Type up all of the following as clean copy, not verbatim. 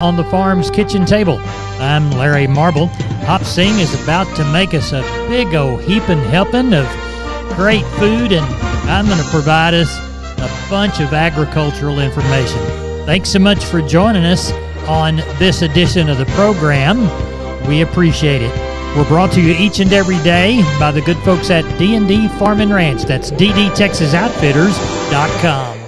On the farm's kitchen table. I'm Larry Marble. Hop Sing is about to make us a big old heaping helping of great food, and I'm going to provide us a bunch of agricultural information. Thanks so much for joining us on this edition of the program. We appreciate it. We're brought to you each and every day by the good folks at D&D Farm and Ranch. That's ddtexasoutfitters.com.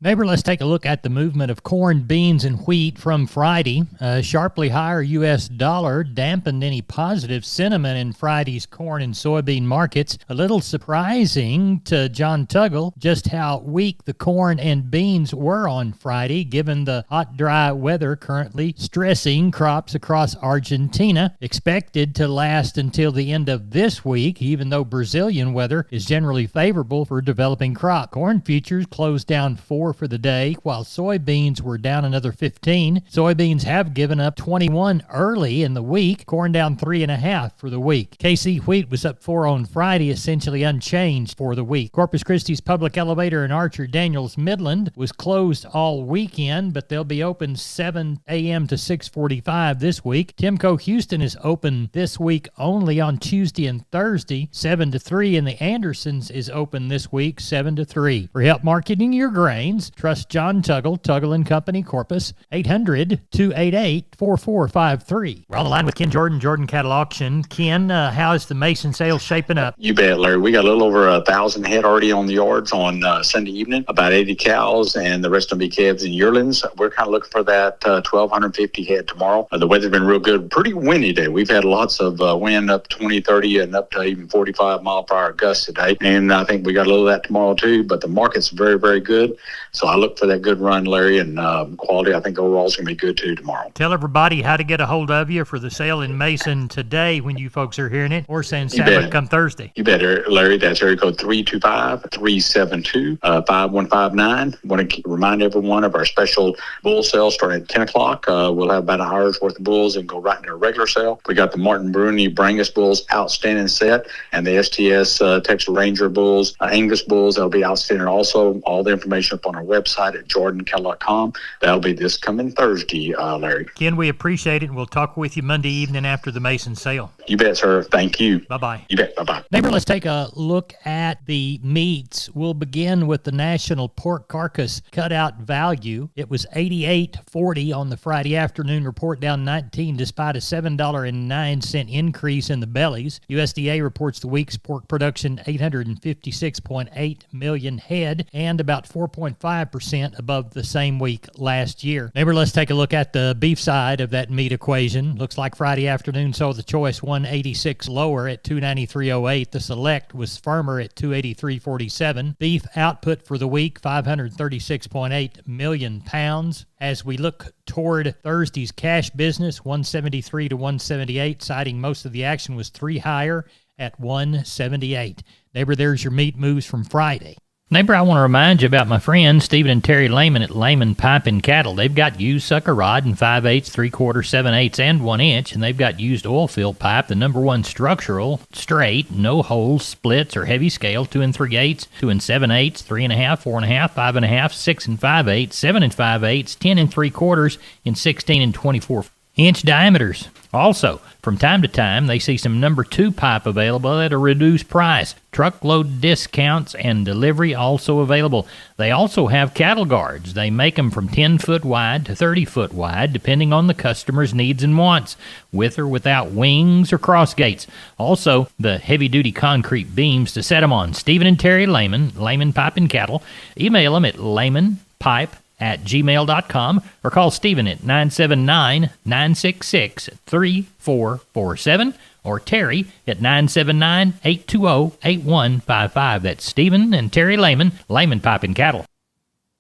Neighbor, let's take a look at the movement of corn, beans, and wheat from Friday. A sharply higher U.S. dollar dampened any positive sentiment in Friday's corn and soybean markets. A little surprising to John Tuggle just how weak the corn and beans were on Friday, given the hot, dry weather currently stressing crops across Argentina, expected to last until the end of this week, even though Brazilian weather is generally favorable for developing crop. Corn futures closed down 4 for the day, while soybeans were down another 15. Soybeans have given up 21 early in the week. Corn down 3.5 for the week. KC wheat was up 4 on Friday, essentially unchanged for the week. Corpus Christi's public elevator in Archer Daniels Midland was closed all weekend, but they'll be open 7 a.m. to 6:45 this week. Timco Houston is open this week only on Tuesday and Thursday, 7 to 3, and the Andersons is open this week, 7 to 3. For help marketing your grains, trust John Tuggle, Tuggle & Company, Corpus, 800-288-4453. We're on the line with Ken Jordan, Jordan Cattle Auction. Ken, how is the Mason sale shaping up? You bet, Larry. We got a little over 1,000 head already on the yards on Sunday evening, about 80 cows, and the rest of them be calves and yearlings. We're kind of looking for that 1,250 head tomorrow. The weather's been real good. Pretty windy day. We've had lots of wind up 20, 30, and up to even 45 mile per hour gusts today, and I think we got a little of that tomorrow too, but the market's very, very good. So I look for that good run, Larry, and quality I think overall is going to be good too tomorrow. Tell everybody how to get a hold of you for the sale in Mason today when you folks are hearing it, or saying Sabbath come Thursday. You bet, Larry. That's area code 325-372-5159. Want to remind everyone of our special bull sale starting at 10 o'clock. We'll have about an hour's worth of bulls and go right into a regular sale. We got the Martin Bruni Brangus bulls outstanding set, and the STS Texas Ranger bulls, Angus bulls, that'll be outstanding also. All the information up on our website at jordancattle.com. That'll be this coming Thursday, Larry. Ken, we appreciate it, and we'll talk with you Monday evening after the Mason sale. You bet, sir. Thank you. Bye-bye. You bet. Bye-bye. Neighbor, let's take a look at the meats. We'll begin with the national pork carcass cutout value. It was $88.40 on the Friday afternoon report, down 19 despite a $7.09 increase in the bellies. USDA reports the week's pork production 856.8 million head and about 4.5% above the same week last year. Neighbor, let's take a look at the beef side of that meat equation. Looks like Friday afternoon saw the choice 186 lower at 293.08. The select was firmer at 283.47. Beef output for the week 536.8 million pounds. As we look toward Thursday's cash business, 173 to 178, citing most of the action was 3 higher at 178. Neighbor, there's your meat moves from Friday. Neighbor, I want to remind you about my friends Stephen and Terry Lehman at Lehman Pipe and Cattle. They've got used sucker rod in 5/8, 3/4, 7/8, and 1 inch, and they've got used oil field pipe, the #1 structural, straight, no holes, splits, or heavy scale, 2 3/8, 2 7/8, 3.5, 4.5, 5.5, 6 5/8, 7 5/8, 10 3/4, and 16 24-inch diameters. Also, from time to time, they see some #2 pipe available at a reduced price. Truckload discounts and delivery also available. They also have cattle guards. They make them from 10 foot wide to 30 foot wide, depending on the customer's needs and wants, with or without wings or cross gates. Also, the heavy-duty concrete beams to set them on. Stephen and Terry Lehman, Lehman Pipe and Cattle. Email them at lehmanpipe@gmail.com or call Stephen at 979-966-3447 or Terry at 979-820-8155. That's Stephen and Terry Lehman, Lehman Pipe and Cattle.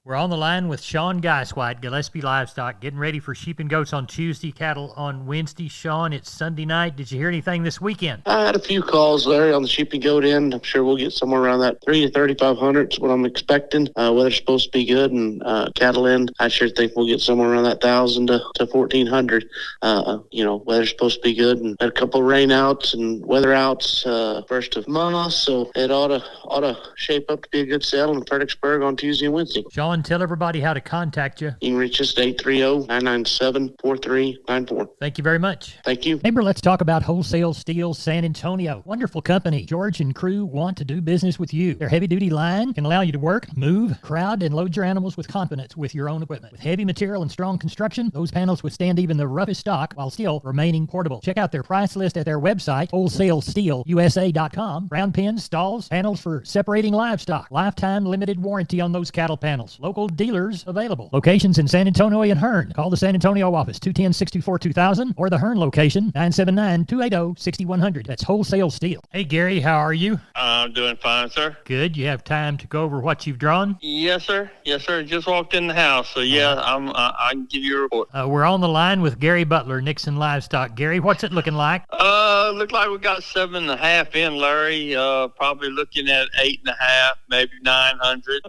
We're on the line with Sean Geiswhite, Gillespie Livestock, getting ready for sheep and goats on Tuesday, cattle on Wednesday. Sean, it's Sunday night. Did you hear anything this weekend? I had a few calls, Larry, on the sheep and goat end. I'm sure we'll get somewhere around that 3 to 3,500 is what I'm expecting. Weather's supposed to be good, and cattle end, I sure think we'll get somewhere around that 1,000 to 1,400. Weather's supposed to be good, and had a couple of rain outs and weather outs first of month, so it ought to shape up to be a good sale in Fredericksburg on Tuesday and Wednesday. Sean, on, tell everybody how to contact you. You can reach us at 830-997-4394. Thank you very much. Thank you. Neighbor, let's talk about Wholesale Steel San Antonio. Wonderful company. George and crew want to do business with you. Their heavy-duty line can allow you to work, move, crowd, and load your animals with confidence with your own equipment. With heavy material and strong construction, those panels withstand even the roughest stock while still remaining portable. Check out their price list at their website, wholesalesteelusa.com. Round pins, stalls, panels for separating livestock. Lifetime limited warranty on those cattle panels. Local dealers available. Locations in San Antonio and Hearn. Call the San Antonio office, 210-624-2000, or the Hearn location, 979-280-6100. That's Wholesale Steel. Hey, Gary, how are you? I'm doing fine, sir. Good. You have time to go over what you've drawn? Yes, sir. Yes, sir. Just walked in the house, so yeah, I can give you a report. We're on the line with Gary Butler, Nixon Livestock. Gary, what's it looking like? Look like we got 7.5 in, Larry. Probably looking at 8.5, maybe 900.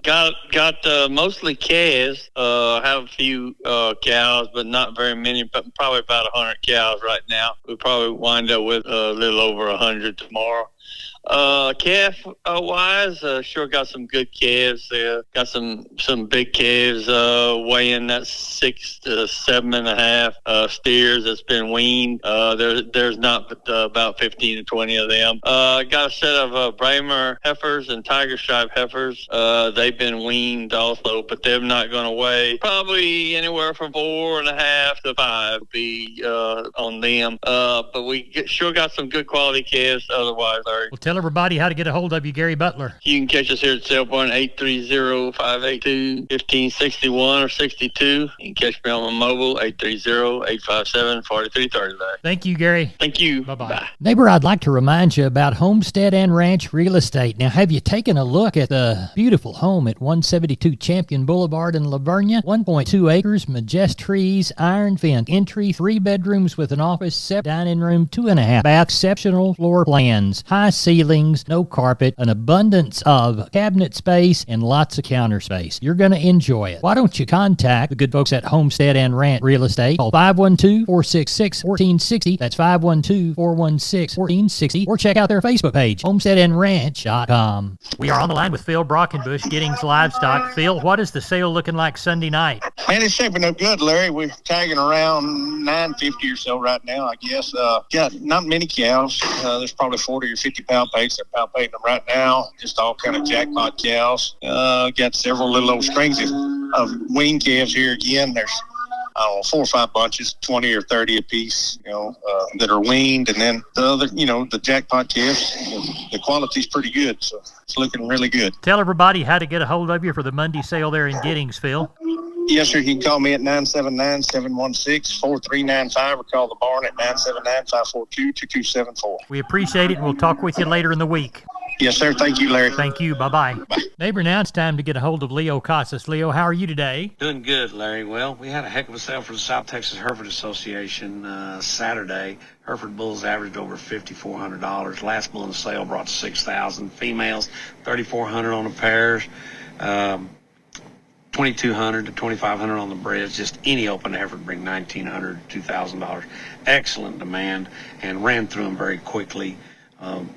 Got mostly calves. Have a few cows, but not very many. But probably about 100 cows right now. We'll probably wind up with a little over 100 tomorrow. Calf wise, sure got some good calves. Got some big calves weighing that 6 to 7.5 steers that's been weaned. There's not about 15 to 20 of them. Got a set of Bramer heifers and Tiger Stripe heifers. They've been weaned also, but they're not going to weigh probably anywhere from 4.5 to 5 be on them. But we sure got some good quality calves otherwise, Larry. Well, tell everybody how to get a hold of you, Gary Butler. You can catch us here at cell phone 830-582-1561 or 62. You can catch me on my mobile 830-857-4330. Thank you, Gary. Thank you. Bye-bye. Bye. Neighbor, I'd like to remind you about Homestead and Ranch Real Estate. Now, have you taken a look at the beautiful home at 172 Champion Boulevard in Lavernia? 1.2 acres, trees, iron fence, entry, 3 bedrooms with an office, dining room, 2.5 bath, exceptional floor plans, high ceilings, no carpet, an abundance of cabinet space, and lots of counter space. You're going to enjoy it. Why don't you contact the good folks at Homestead and Ranch Real Estate? Call 512-466-1460. That's 512-416-1460. Or check out their Facebook page, homesteadandranch.com. We are on the line with Phil Brockenbush, Giddings Livestock. Phil, what is the sale looking like Sunday night? Man, it's shaping up good, Larry. We're tagging around 950 or so right now, I guess. Got not many cows. There's probably 40 or 50 pound pigs. They're palpating them right now. Just all kind of jackpot cows. Got several little old strings of wean calves here again. There's, 4 or 5 bunches, 20 or 30 a piece, that are weaned. And then the other, the jackpot calves, the quality's pretty good. So it's looking really good. Tell everybody how to get a hold of you for the Monday sale there in Giddings, Phil. Yes, sir. You can call me at 979-716-4395 or call the barn at 979-542-2274. We appreciate it, and we'll talk with you later in the week. Yes, sir. Thank you, Larry. Thank you. Bye-bye. Bye. Neighbor, now it's time to get a hold of Leo Casas. Leo, how are you today? Doing good, Larry. Well, we had a heck of a sale for the South Texas Hereford Association Saturday. Hereford bulls averaged over $5,400. Last bull in the sale brought $6,000. Females, $3,400 on the pairs. $2,200 to $2,500 on the breds. Just any open Hereford bring $1,900 to $2,000. Excellent demand, and ran through them very quickly.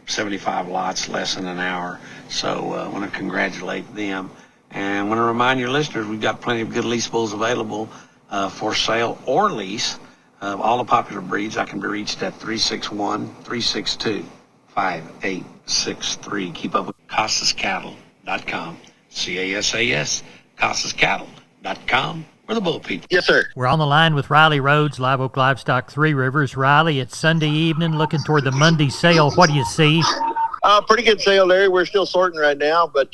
75 lots, less than an hour. So I want to congratulate them. And I want to remind your listeners, we've got plenty of good lease bulls available for sale or lease. All the popular breeds. I can be reached at 361-362-5863. Keep up with CasasCattle.com. CASAS, CasasCattle.com. We're the bull people. Yes, sir. We're on the line with Riley Rhodes, Live Oak Livestock, Three Rivers. Riley, it's Sunday evening, looking toward the Monday sale. What do you see? Pretty good sale, Larry. We're still sorting right now, but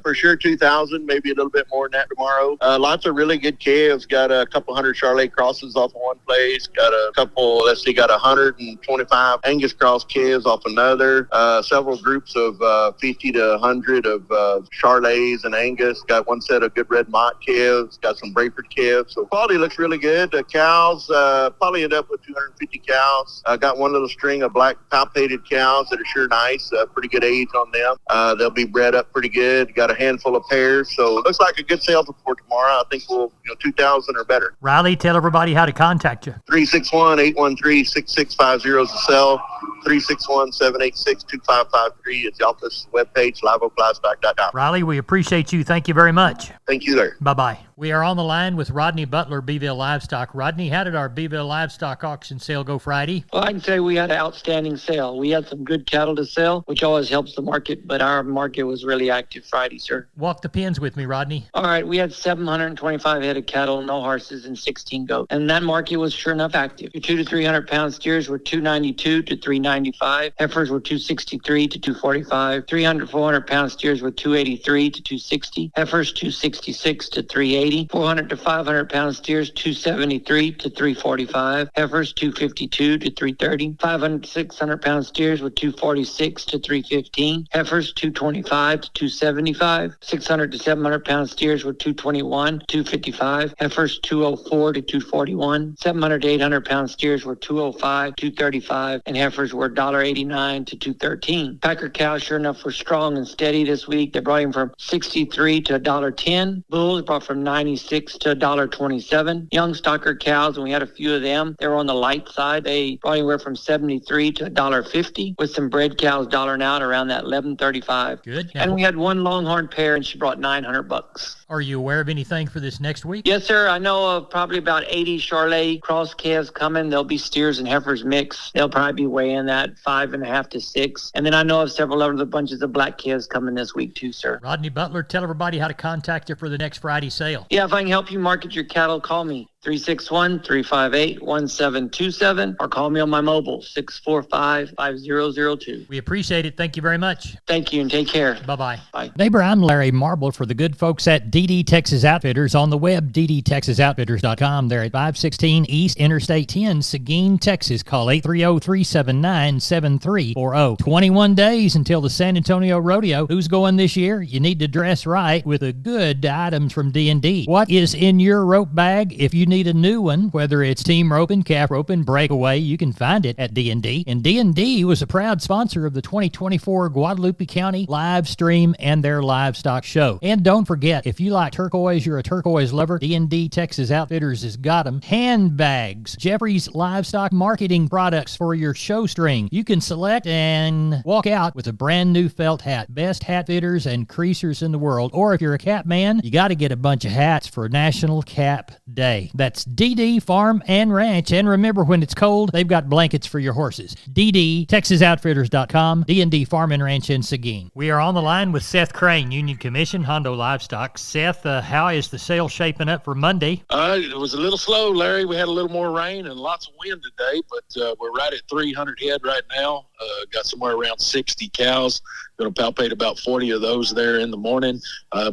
for sure 2,000, maybe a little bit more than that tomorrow. Lots of really good calves. Got a couple hundred Charolais crosses off of one place. Got a couple, got 125 Angus cross calves off another. Several groups of 50 to 100 of Charolais and Angus. Got one set of good red Mott calves. Got some Brayford calves. So quality looks really good. The cows, probably end up with 250 cows. Got one little string of black palpated cows that are sure nice. Pretty good age on them. They'll be bred up pretty good. Got a handful of pairs. So it looks like a good sale for tomorrow. I think we'll, 2,000 or better. Riley, tell everybody how to contact you. 361-813-6650 is the cell. 361-786-2553 is the office webpage, liveoaklivestock.com. Riley, we appreciate you. Thank you very much. Thank you, sir. Bye-bye. We are on the line with Rodney Butler, Beeville Livestock. Rodney, how did our Beeville Livestock auction sale go Friday? Well, I can say we had an outstanding sale. We had some good cattle to sell, which always helps the market, but our market was really active Friday, sir. Walk the pins with me, Rodney. All right, we had 725 head of cattle, no horses, and 16 goats. And that market was sure enough active. Your 2 to 300 pound steers were 292 to 395. Heifers were 263 to 245. 300, 400 pound steers were 283 to 260. Heifers 266 to 380. 400 to 500 pound steers 273 to 345. Heifers 252 to 330. 500 to 600 pound steers were 246 to 315. Heifers 225 to 275. 600 to 700 pound steers were 221 to 255. Heifers 204 to 241. 700 to 800 pound steers were 205 to 235, and heifers were $1.89 to 213. Packer cows sure enough were strong and steady this week. They brought him from 63 to $1.10. Bulls brought from 96 to $1.27. Young stocker cows, and we had a few of them, they were on the light side. They brought anywhere from 73 to $1.50, with some bred cows dollaring out around that $11.35. Good. And we had one longhorn pair, and she brought $900. Are you aware of anything for this next week? Yes, sir. I know of probably about 80 Charolais cross calves coming. There'll be steers and heifers mixed. They'll probably be weighing that 5.5 to 6. And then I know of several other bunches of black calves coming this week too, sir. Rodney Butler, tell everybody how to contact you for the next Friday sale. Yeah, if I can help you market your cattle, call me. 361-358-1727 or call me on my mobile, 645-5002. We appreciate it. Thank you very much. Thank you and take care. Bye-bye. Bye. Neighbor, I'm Larry Marble for the good folks at DD Texas Outfitters on the web, ddtexasoutfitters.com. They're at 516 East Interstate 10, Seguin, Texas. Call 830-379-7340. 21 days until the San Antonio Rodeo. Who's going this year? You need to dress right with a good items from D&D. What is in your rope bag? If you need a new one, whether it's team roping, calf roping, breakaway, you can find it at D&D. And D&D was a proud sponsor of the 2024 Guadalupe County live stream and their livestock show. And don't forget, if you like turquoise, you're a turquoise lover, D&D Texas Outfitters has got them. Handbags, Jeffrey's livestock marketing products for your show string. You can select and walk out with a brand new felt hat. Best hat fitters and creasers in the world. Or if you're a cap man, you got to get a bunch of hats for National Cap Day. That's DD Farm and Ranch. And remember, when it's cold, they've got blankets for your horses. DDTexasOutfitters.com, D&D Farm and Ranch in Seguin. We are on the line with Seth Crane, Union Commission, Hondo Livestock. Seth, how is the sale shaping up for Monday? It was a little slow, Larry. We had a little more rain and lots of wind today, but we're right at 300 head right now. Got somewhere around 60 cows. Going to palpate about 40 of those there in the morning.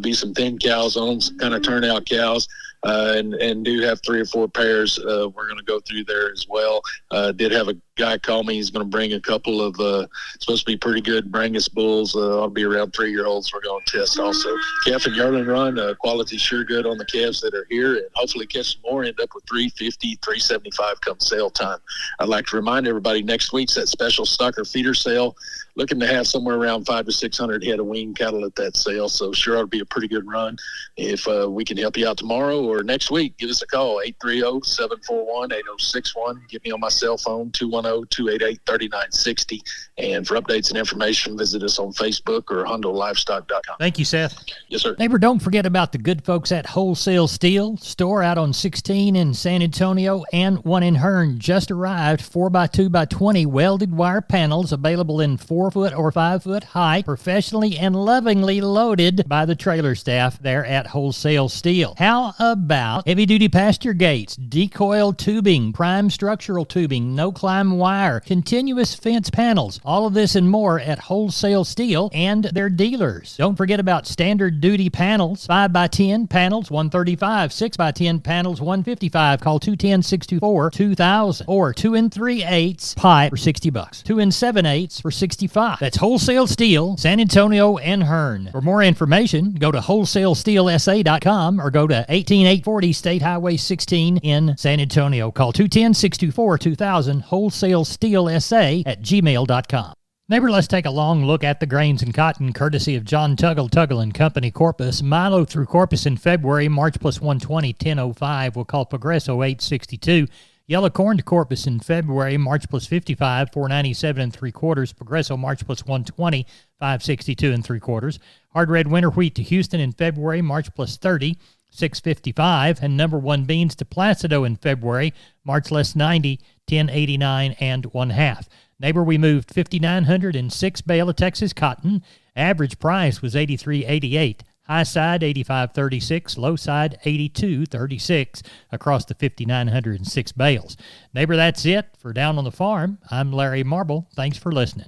Be some thin cows on them, some kind of turnout cows. And do have 3 or 4 pairs we're going to go through there as well. Did have a guy call me. He's going to bring a couple of supposed to be pretty good Brangus bulls. I'll be around 3-year-olds we're going to test also. Calf and yearling run, quality sure good on the calves that are here, and hopefully catch some more, end up with 350, 375 come sale time. I'd like to remind everybody next week's that special stocker feeder sale. Looking to have somewhere around 500 to 600 head of weaned cattle at that sale, so sure it'll be a pretty good run. If we can help you out tomorrow or next week, give us a call, 830-741-8061. Get me on my cell phone, 210-288-3960. And for updates and information, visit us on Facebook or HondoLivestock.com. Thank you, Seth. Yes, sir. Neighbor, don't forget about the good folks at Wholesale Steel, store out on 16 in San Antonio and one in Hearn. Just arrived, 4x2x20 welded wire panels available in 4-foot or 5-foot height, professionally and lovingly loaded by the trailer staff there at Wholesale Steel. How about heavy-duty pasture gates, decoil tubing, prime structural tubing, no-climb wire, continuous fence panels, all of this and more at Wholesale Steel and their dealers. Don't forget about standard duty panels, 5x10 panels, $135, 6x10 panels, $155. Call 210-624-2000 or 2 3/8 pipe for $60. 2 7/8 for $65. That's Wholesale Steel, San Antonio and Hearn. For more information, go to wholesalesteelsa.com or go to 18840 State Highway 16 in San Antonio. Call 210-624-2000, wholesalesteelsa@gmail.com. Neighbor, let's take a long look at the grains and cotton, courtesy of John Tuggle & Company, Corpus. Milo through Corpus in February, March plus 120, 10.05. We'll call Progresso 862. Yellow corn to Corpus in February, March plus 55, 497 3/4. Progresso, March plus 120, 562 3/4. Hard red winter wheat to Houston in February, March plus 30, 655. And number one beans to Placido in February, March less 90, 1089 1/2. Neighbor, we moved 5,906 bale of Texas cotton. Average price was $83.88. High side, $85.36. Low side, $82.36 across the 5,906 bales. Neighbor, that's it for Down on the Farm. I'm Larry Marble. Thanks for listening.